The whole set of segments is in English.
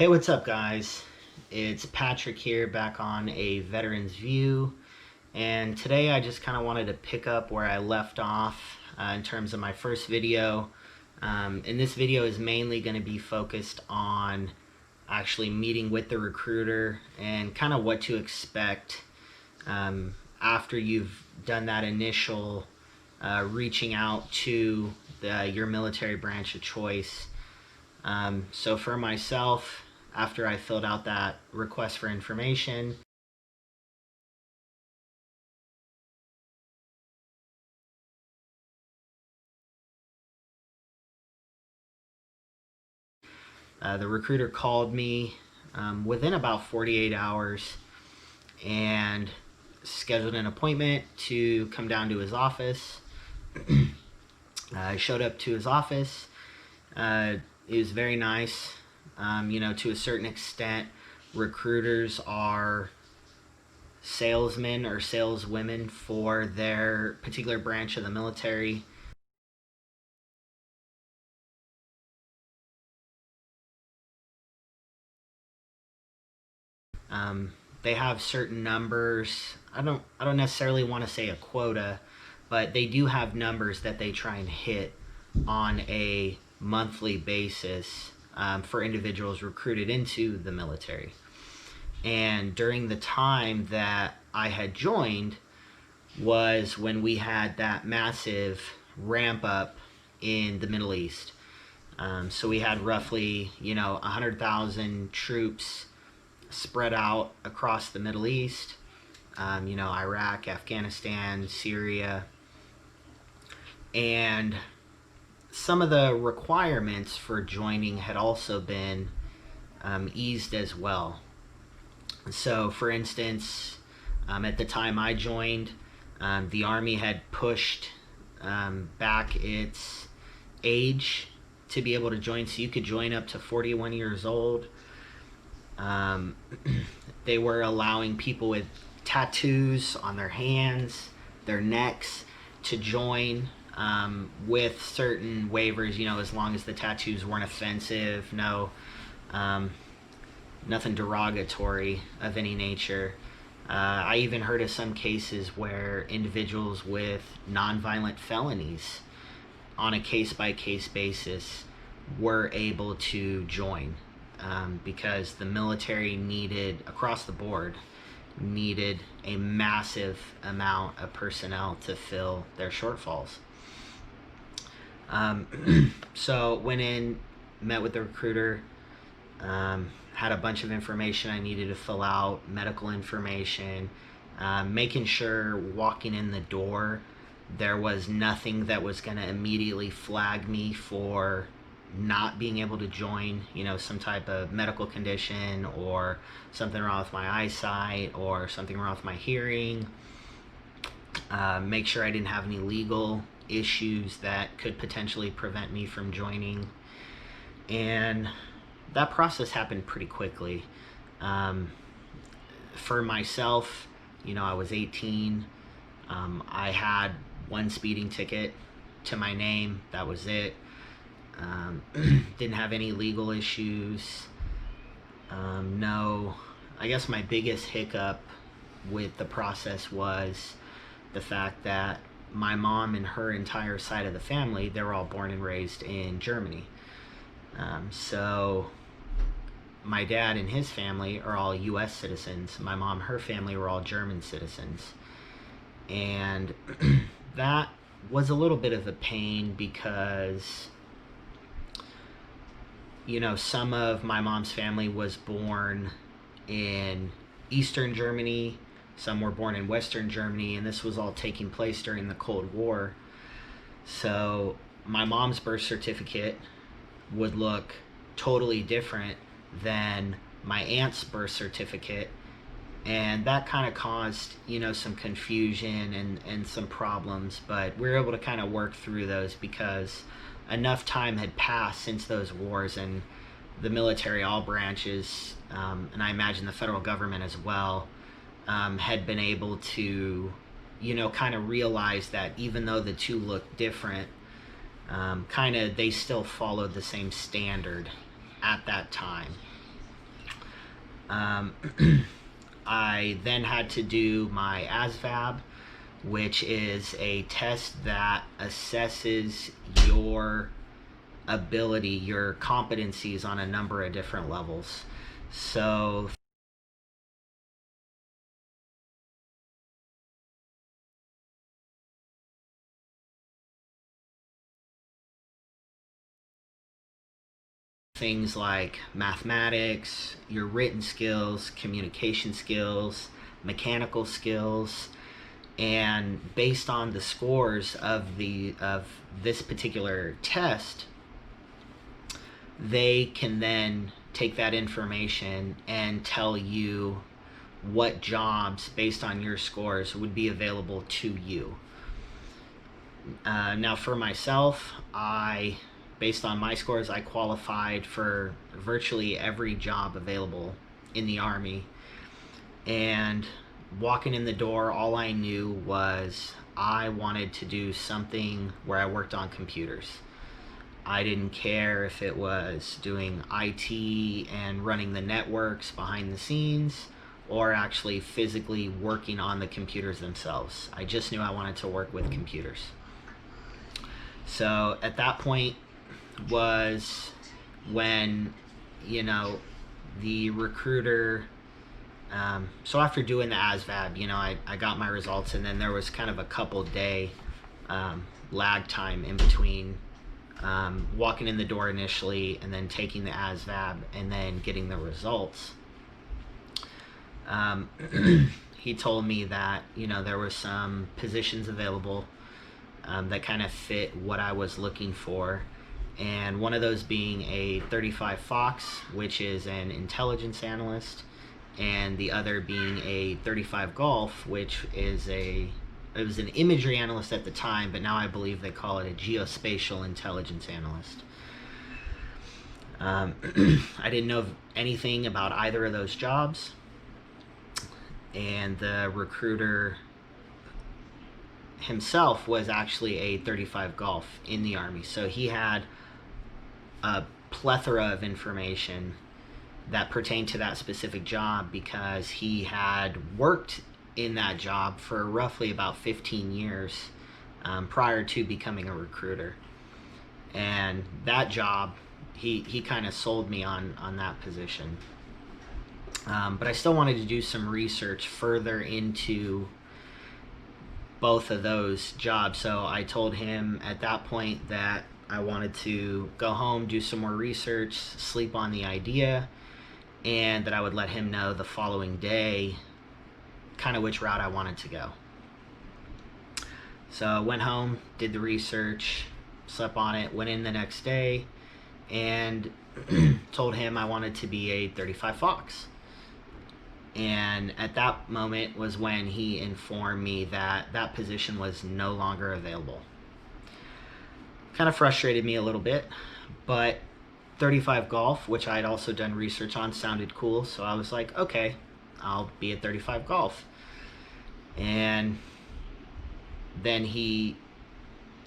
Hey, what's up, guys? It's Patrick here, back on a Veterans View, and today I just kind of wanted to pick up where I left off in terms of my first video. And this video is mainly going to be focused on actually meeting with the recruiter and kind of what to expect after you've done that initial reaching out to your military branch of choice. So for myself, after I filled out that request for information, the recruiter called me within about 48 hours and scheduled an appointment to come down to his office. I showed up to his office. It was very nice. To a certain extent, recruiters are salesmen or saleswomen for their particular branch of the military. They have certain numbers. I don't necessarily want to say a quota, but they do have numbers that they try and hit on a monthly basis for individuals recruited into the military. And during the time that I had joined was when we had that massive ramp up in the Middle East. So we had roughly, 100,000 troops spread out across the Middle East, Iraq, Afghanistan, Syria. And some of the requirements for joining had also been eased as well. So, for instance, at the time I joined, the Army had pushed back its age to be able to join, so you could join up to 41 years old. They were allowing people with tattoos on their hands, their necks, to join with certain waivers, as long as the tattoos weren't offensive, nothing derogatory of any nature. I even heard of some cases where individuals with nonviolent felonies on a case-by-case basis were able to join because the military across the board, needed a massive amount of personnel to fill their shortfalls. So went in, met with the recruiter, had a bunch of information I needed to fill out, medical information, making sure walking in the door there was nothing that was going to immediately flag me for not being able to join, some type of medical condition or something wrong with my eyesight or something wrong with my hearing. Make sure I didn't have any legal issues that could potentially prevent me from joining. And that process happened pretty quickly. For myself, I was 18. I had one speeding ticket to my name. That was it. Didn't have any legal issues. No. I guess my biggest hiccup with the process was the fact that my mom and her entire side of the family, they were all born and raised in Germany. So my dad and his family are all U.S. citizens. My mom, her family were all German citizens. And that was a little bit of a pain because, some of my mom's family was born in Eastern Germany, some were born in Western Germany, and this was all taking place during the Cold War. So my mom's birth certificate would look totally different than my aunt's birth certificate, and that kind of caused some confusion and some problems, but we were able to kind of work through those because enough time had passed since those wars, and the military, all branches, and I imagine the federal government as well, had been able to kind of realize that even though the two look different, they still followed the same standard at that time. Um, I then had to do my ASVAB, which is a test that assesses your ability, your competencies on a number of different levels. So things like mathematics, your written skills, communication skills, mechanical skills, and based on the scores of this particular test, they can then take that information and tell you what jobs based on your scores would be available to you. Now for myself, based on my scores, I qualified for virtually every job available in the Army. And walking in the door, all I knew was I wanted to do something where I worked on computers. I didn't care if it was doing IT and running the networks behind the scenes or actually physically working on the computers themselves. I just knew I wanted to work with computers. So at that point was when, the recruiter, so after doing the ASVAB, I got my results, and then there was kind of a couple day lag time in between walking in the door initially and then taking the ASVAB and then getting the results. He told me that, there were some positions available that kind of fit what I was looking for. And one of those being a 35 Fox, which is an intelligence analyst, and the other being a 35 Golf, which is it was an imagery analyst at the time, but now I believe they call it a geospatial intelligence analyst. I didn't know anything about either of those jobs, and the recruiter himself was actually a 35 Golf in the Army, so he had a plethora of information that pertained to that specific job because he had worked in that job for roughly about 15 years prior to becoming a recruiter. And that job, he kind of sold me on that position. But I still wanted to do some research further into both of those jobs. So I told him at that point that I wanted to go home, do some more research, sleep on the idea, and that I would let him know the following day kind of which route I wanted to go. So I went home, did the research, slept on it, went in the next day, and told him I wanted to be a 35 Fox. And at that moment was when he informed me that that position was no longer available. Kind of frustrated me a little bit, but 35 Golf, which I had also done research on, sounded cool, so I was like, okay, I'll be at 35 Golf. And then he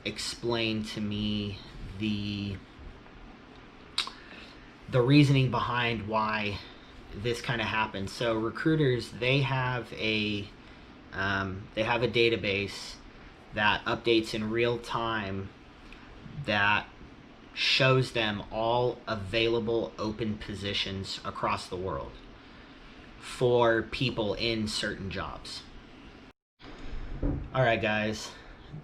explained to me the reasoning behind why this kind of happened. So recruiters, they have a database that updates in real time that shows them all available open positions across the world for people in certain jobs. Alright guys,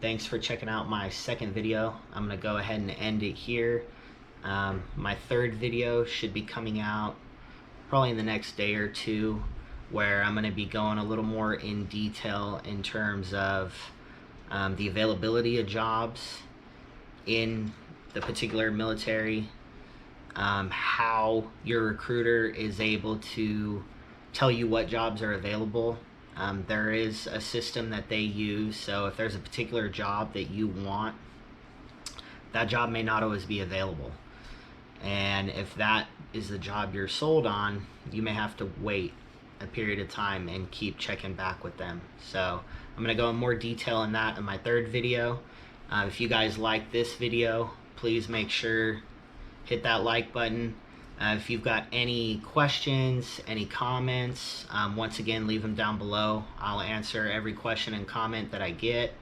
thanks for checking out my second video. I'm going to go ahead and end it here. My third video should be coming out probably in the next day or two, where I'm going to be going a little more in detail in terms of the availability of jobs in the particular military, how your recruiter is able to tell you what jobs are available. There is a system that they use, so if there's a particular job that you want, that job may not always be available. And if that is the job you're sold on, you may have to wait a period of time and keep checking back with them. So I'm going to go in more detail in that in my third video. If you guys like this video, please make sure hit that like button. If you've got any questions, any comments, once again, leave them down below. I'll answer every question and comment that I get.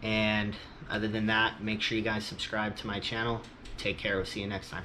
And other than that, make sure you guys subscribe to my channel. Take care. We'll see you next time.